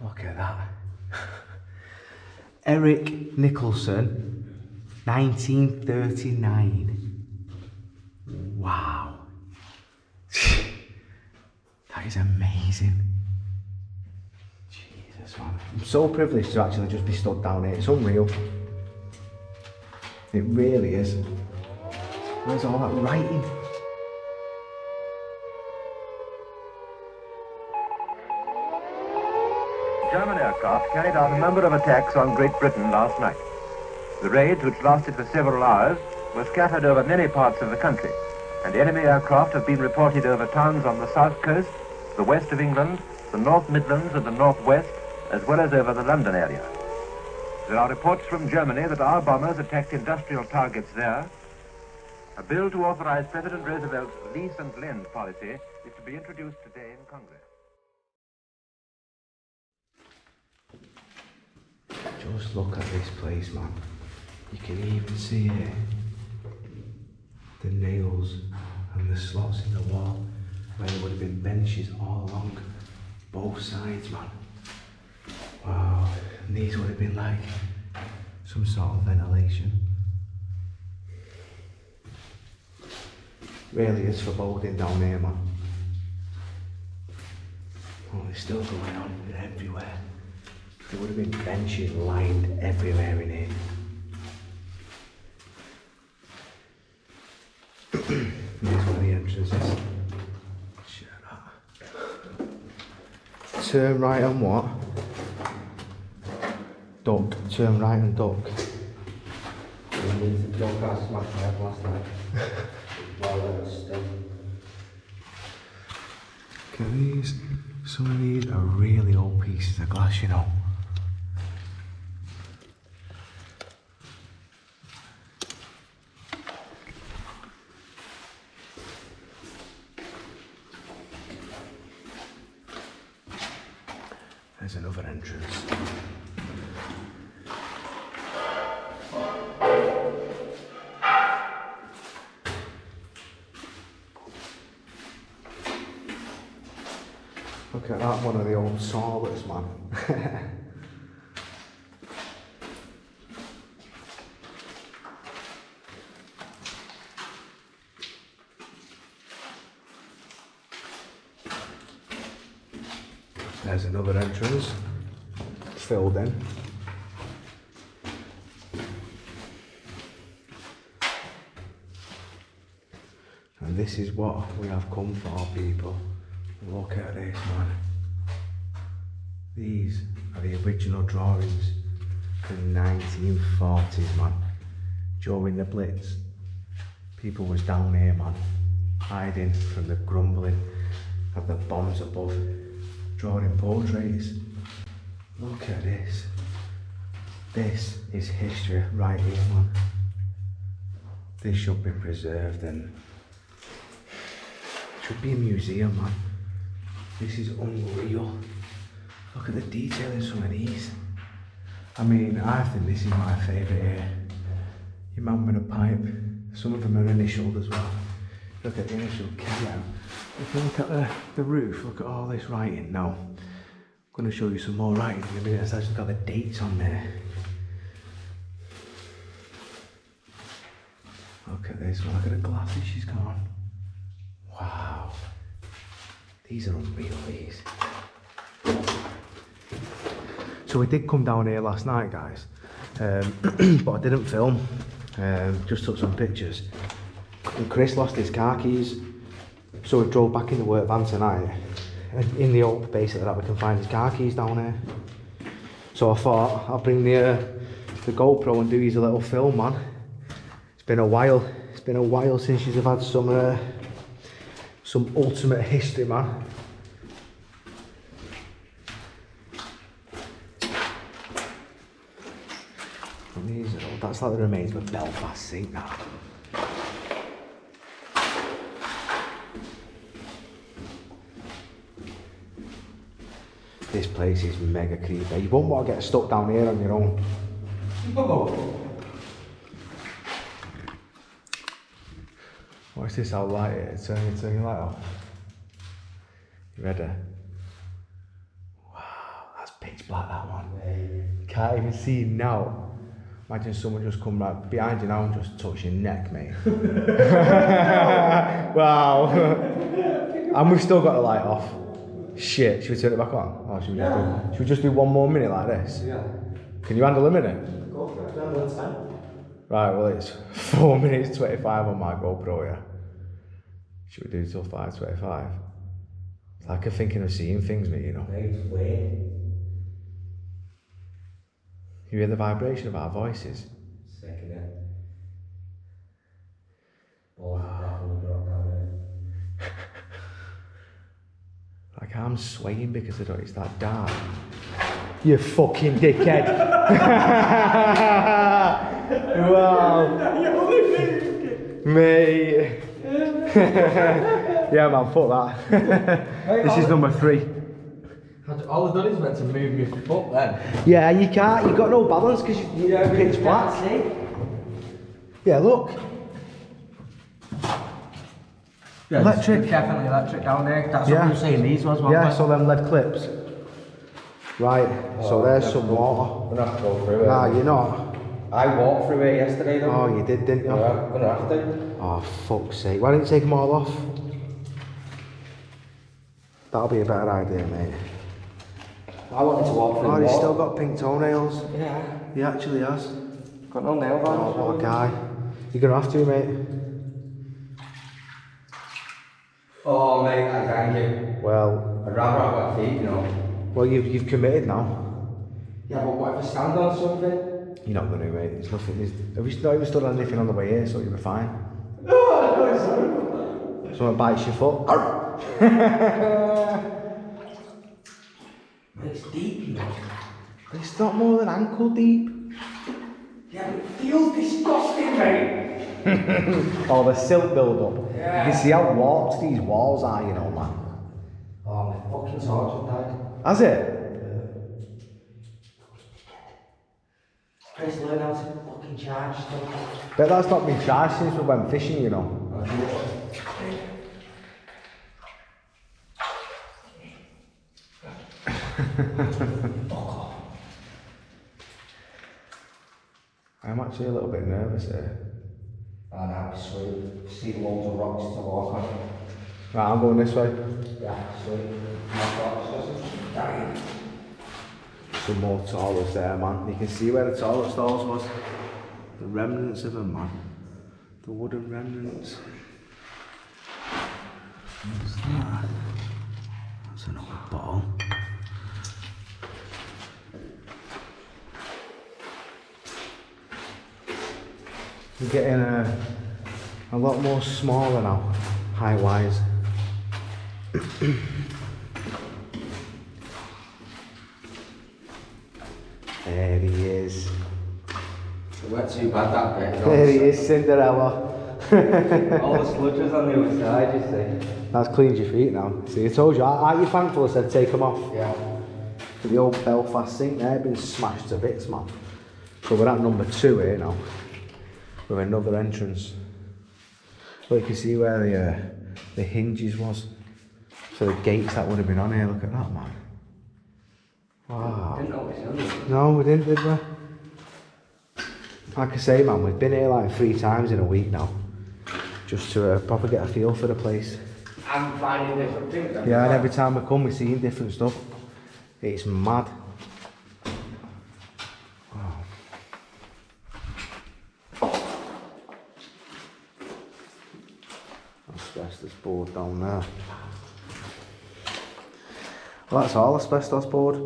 Look at that. Eric Nicholson, 1939. Wow. That is amazing. Jesus, man. I'm so privileged to actually just be stood down here. It's unreal. It really is. Where's all that writing? German aircraft carried out a number of attacks on Great Britain last night. The raids, which lasted for several hours, were scattered over many parts of the country, and enemy aircraft have been reported over towns on the south coast, the west of England, the North Midlands and the North West, as well as over the London area. There are reports from Germany that our bombers attacked industrial targets there. A bill to authorize President Roosevelt's lease and lend policy is to be introduced today in Congress. Just look at this place, man. You can even see here the nails and the slots in the wall where there would have been benches all along both sides, man. Wow, and these would have been like some sort of ventilation. Really is foreboding down here, man. Oh, it's still going on everywhere. There would have been benches lined everywhere in here. Here's one of the entrances. Shut up. Turn right and what? Duck. Turn right and duck. We need to duck our smash my head last night. While I was still. Look at these. Some of these are really old pieces of glass, you know. There's another entrance. Look at that, one of the old sawlets, man. There's another entrance, filled in. And this is what we have come for, people. Look at this, man. These are the original drawings from the 1940s, man. During the Blitz, people was down here, man, hiding from the grumbling of the bombs above, drawing portraits. Look at this. This is history right here, man. This should be preserved and should be a museum, man. This is unreal. Look at the detail in some of these. I mean, I think this is my favourite here. Your man with a pipe. Some of them are initialed as well. Look at the initial K-out. If you look at the roof, look at all this writing. Now, I'm going to show you some more writing in a minute. It's actually got the dates on there. Look at this one. Look at the glasses she's got on. Wow. These are unreal, these. So we did come down here last night, guys, but I didn't film, just took some pictures. And Chris lost his car keys, so we drove back in the work van tonight, and in the hope, basically, that we can find his car keys down here. So I thought I'll bring the GoPro and do his a little film, man. It's been a while since you've had some ultimate history, man. And these are, that's like the remains of a Belfast sink, that. This place is mega creepy. You won't want to get stuck down here on your own. Watch this, I'll light it. Turn your light off. You ready? Wow, that's pitch black, that one. Can't even see now. Imagine someone just come right behind you now and just touch your neck, mate. Wow. And we've still got the light off. Shit, should we turn it back on? Or should we just do 1 more minute like this? Yeah. Can you handle a minute? Go for it. What's time? Right, well it's 4 minutes 25 on my GoPro, yeah. Should we do till 5:25? It's like I'm thinking of seeing things, mate, you know. It's weird. You hear the vibration of our voices? Sick of it. Balls definitely drop down there. Like I'm swaying because it's that dark. You fucking dickhead. Wow. Mate. Yeah man, fuck that. This is number 3. All I've done is meant to move my foot then. Yeah, you can't, you've got no balance because you're pitch black. Yeah, look. Yeah, Electric. Definitely electric down there. That's Yeah. what you were saying these was, wasn't Yeah, it? so them lead clips. Right, so there's some water. I'm gonna have to go through it. Nah, you're not. I walked through it yesterday though. Oh, you did, didn't you? Yeah, I'm gonna have to. Oh, fuck's sake. Why don't you take them all off? That'll be a better idea, mate. I wanted to walk through Oh, the he's wall. still got pink toenails. Yeah. He actually has. Got no nail Oh, varnish. what a guy. You're gonna have to, mate. Oh mate, I thank you. Well, I'd rather have wet feet, you know. well, you've committed now. Yeah, but what if I stand on something? You're not gonna, mate. There's nothing. Have you not even stood on anything on the way here, so you'll be fine. Someone bites your foot. It's deep, you know. It's not more than ankle deep. Yeah, but it feels disgusting, mate. Oh, the silt build up. Yeah. You can see how warped these walls are, you know, man. Oh, my fucking sergeant died. Has it? Chris, learn how to fucking charge stuff. Bet that's not been charged since we went fishing, you know. I'm actually a little bit nervous here. Oh, no, it's sweet. See loads of rocks to walk on. Right, I'm going this way. Yeah, sweet. Dying. Some more toilets there, man. You can see where the toilet stalls was. The remnants of them, man. The wooden remnants. What's that? That's an old bottle. We're getting a lot more smaller now, height-wise. There he is. It weren't too bad that bit. There he is, Cinderella. All the sludges on the other side, you see. That's cleaned your feet now. See, I told you, aren't you thankful I said take them off? Yeah. The old Belfast sink there, been smashed to bits, man. So we're at number 2 here now, with another entrance. Well, you can see where the hinges was. So the gates that would have been on here, look at that, man. Wow. Didn't know it was on. No, we didn't, did we? Like I say, man, we've been here like 3 times in a week now. Just to proper get a feel for the place. I'm finding different things. Yeah, and every time we come, we're seeing different stuff. It's mad. Wow. Asbestos board down there. Well, that's all asbestos board.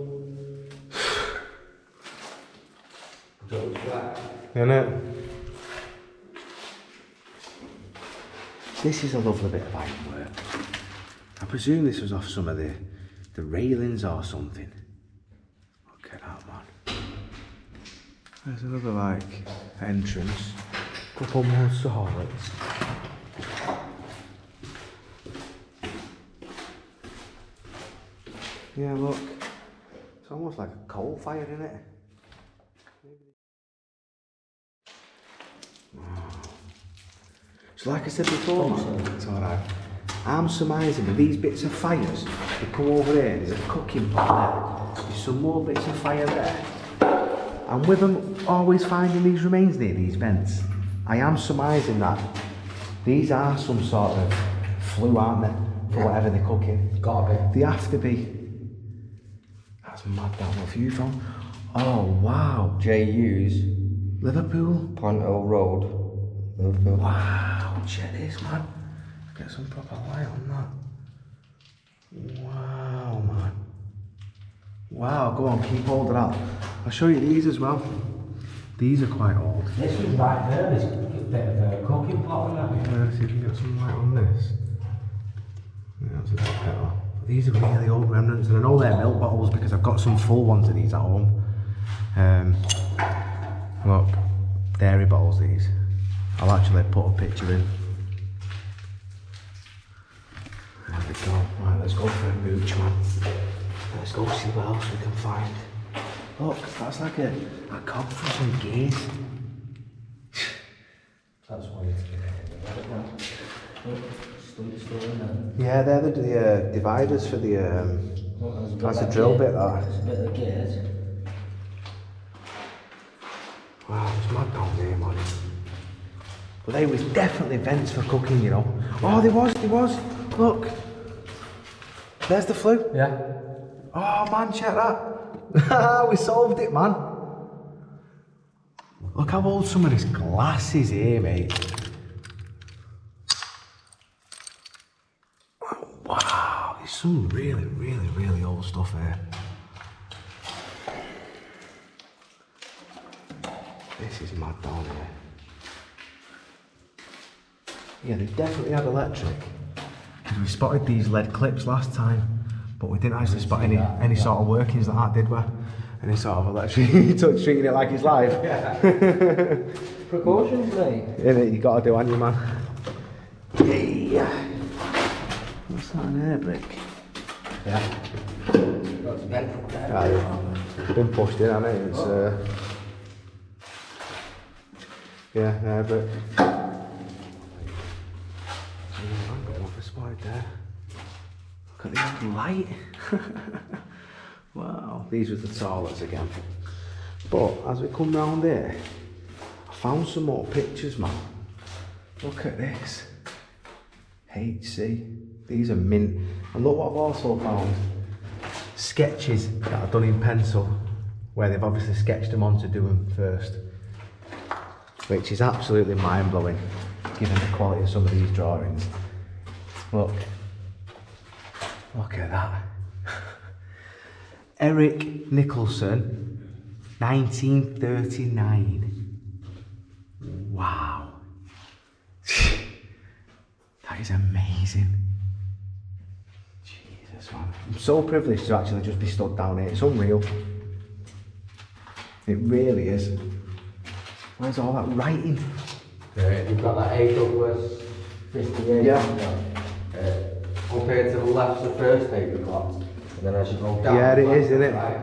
Isn't it? This is a lovely bit of ironwork. I presume this was off some of the railings or something. Look at that, man. There's another like entrance. Couple more toilets. Yeah, look. It's almost like a coal fire, isn't it? Wow. So like I said before, man, it's alright. I'm surmising with these bits of fires, you come over here, there's a cooking pot there, there's some more bits of fire there. And with them always finding these remains near these vents, I am surmising that these are some sort of flue, aren't they? For whatever they're cooking. Gotta be. They have to be. That's mad, that what you found. Oh, wow. JU's. Liverpool. Ponto Road. Liverpool. Wow, check this, man. Get some proper light on that. Wow, man. Wow, go on, keep hold of that. I'll show you these as well. These are quite old. This was right there, this bit of a cooking pot on that. Yeah, see if you can get some light on this. Yeah, that's a bit better. These are really old remnants, and I know they're milk bottles because I've got some full ones of these at home. Look, dairy bottles these. I'll actually put a picture in. There we go. Right, let's go for a mooch, man. Let's go see what else we can find. Look, that's like a cob for some gears. That's why it's Yeah, they're the dividers for the. That's a drill bit, that. There's a bit of gears. Wow, it's mad down there, man. But they was definitely vents for cooking, you know. Oh, there was. Look. There's the flue. Yeah. Oh, man, check that. We solved it, man. Look how old some of this glass is here, mate. Wow, there's some really old stuff here. This is mad down here. Yeah, they definitely had electric. Because we spotted these lead clips last time, but we didn't actually spot any sort of workings like that, did we? Any sort of electric. He took treating it like it's live. Yeah. Precautions, mate. Innit, you gotta do, haven't you, man? Yeah. What's that, an air brake? Yeah. Got to bend there. It's been pushed in, hasn't it? It's yeah, an air brake. I'm going off the spot there. Look at the light. Wow, these were the toilets again. But as we come round here, I found some more pictures, man. Look at this. HC. These are mint. And look what I've also found. Sketches that are done in pencil, where they've obviously sketched them on to do them first. Which is absolutely mind-blowing, given the quality of some of these drawings. Look at that. Eric Nicholson, 1939. Wow. That is amazing. Jesus, man. I'm so privileged to actually just be stood down here. It's unreal. It really is. Where's all that writing? You've got that A Douglas 58. Yeah. Compared to the left's the first page we've got. And then as you go down. Yeah, it is, isn't it? Right.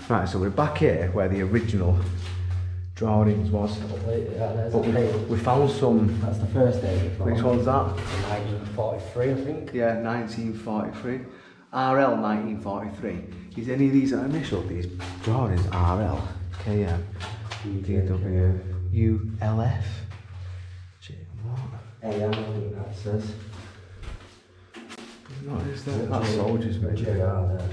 Right, so we're back here where the original drawings was. But we found some. That's the first day we found. Which one's that? 1943, I think. Yeah, 1943. RL 1943. Is any of these initial, these drawings, RL, KM, DW, ULF? What? AM, I think that says. No, is that? That's soldiers, mate. JR there.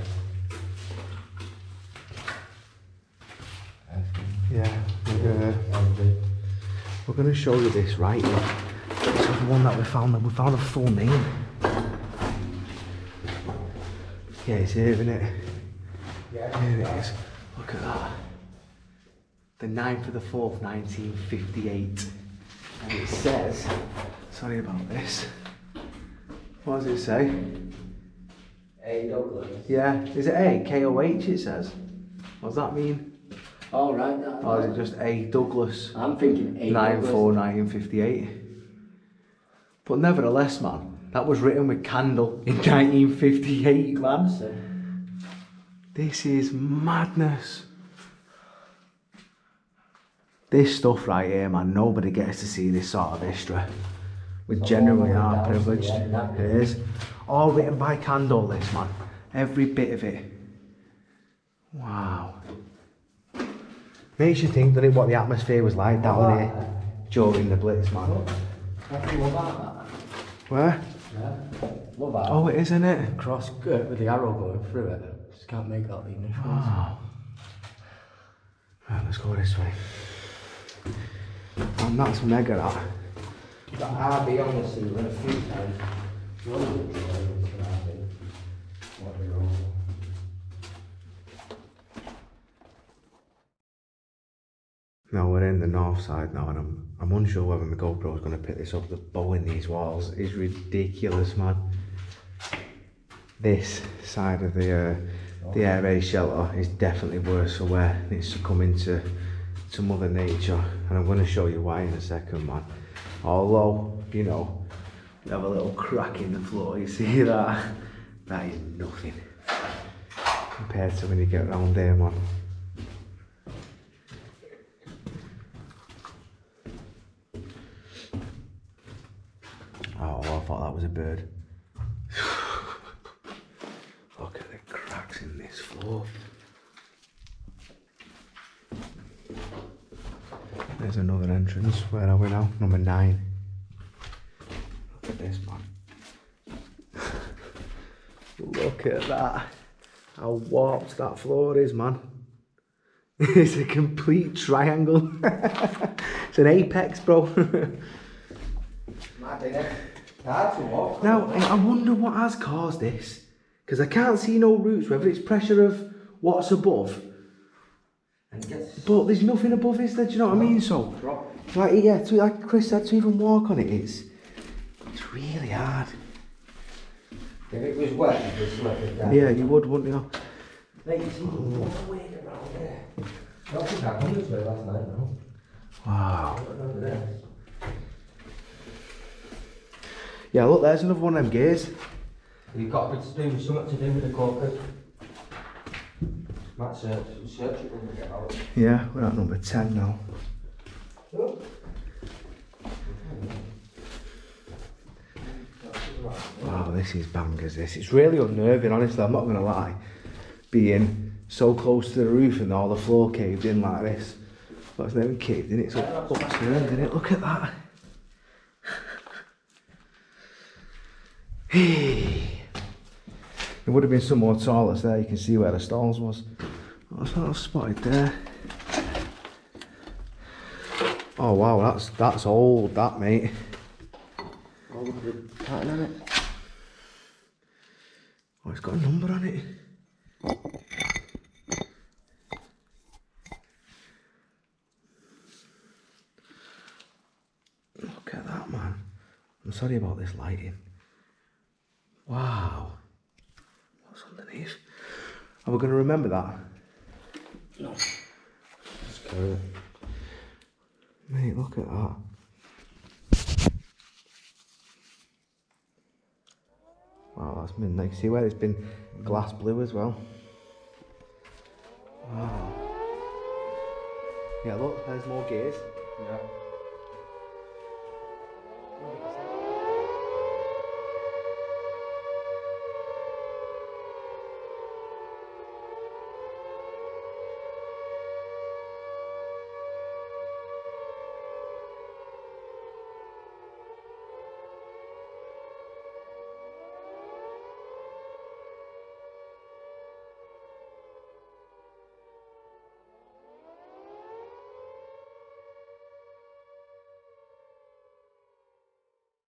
Yeah, we're gonna show you this right here. This is the one that we found a full name. Yeah, it's here, isn't it? Yeah. Here it is. Look at that. The 9th of the 4th, 1958. And it says, sorry about this. What does it say? A Douglas. Yeah, is it A? KOH it says. What does that mean? Oh, right. Or is it just A Douglas? I'm thinking A 9/4 1958. But nevertheless, man, that was written with candle in 1958, man. This is madness. This stuff right here, man, nobody gets to see this sort of history. We genuinely are privileged. It is. All written by Candle, this, man. Every bit of it. Wow. Makes you think, doesn't it, what the atmosphere was like down here during the Blitz, man. Where? Yeah. Love that. Oh, it is, isn't it? Cross with the arrow going through it. Just can't make out the initials. Wow. Right, let's go this way. And that's mega, that. You've got RB on the ceiling a few times. Now we're in the north side now, and I'm unsure whether my GoPro is going to pick this up. The bow in these walls is ridiculous, man. This side of the air raid shelter is definitely worse for wear. It's succumbing to Mother Nature, and I'm going to show you why in a second, man. Although, you know, we have a little crack in the floor. You see that? That is nothing compared to when you get around there, man. Oh, I thought that was a bird. Look at the cracks in this floor. There's another entrance. Where are we now? Number 9. Look at this, man. Look at that. How warped that floor is, man. It's a complete triangle. It's an apex, bro. Now, I wonder what has caused this. Because I can't see no roots, whether it's pressure of what's above. But there's nothing above, is there? Do you know what I mean? So, like, yeah, like Chris said, to even walk on it, it's really hard. If it was wet, it would slip it down. Yeah, you would, wouldn't you? Like, you see, one way around there. Not think I come this way last night, no. Wow. Over there. Yeah, look, there's another one of them gears. You've got something to do with the corkers. Might search it when we get out. Yeah, we're at number 10 now. Oh. Wow, this is bangers, this. It's really unnerving, honestly, I'm not going to lie. Being so close to the roof and all the floor caved in like this. But it's not even caved in, it's upturned, isn't it? Look at that. There would have been some more toilets there, you can see where the stalls was. What's that I've spotted there? Oh wow, that's old, that, mate. Oh, look at the pattern on it. Oh, it's got a number on it. Look at that, man. I'm sorry about this lighting. Wow. What's underneath? Are we going to remember that? No. Screw it. Mate, look at that. Wow, that's been like, see where it's been glass blue as well. Wow. Yeah, look, there's more gears. Yeah.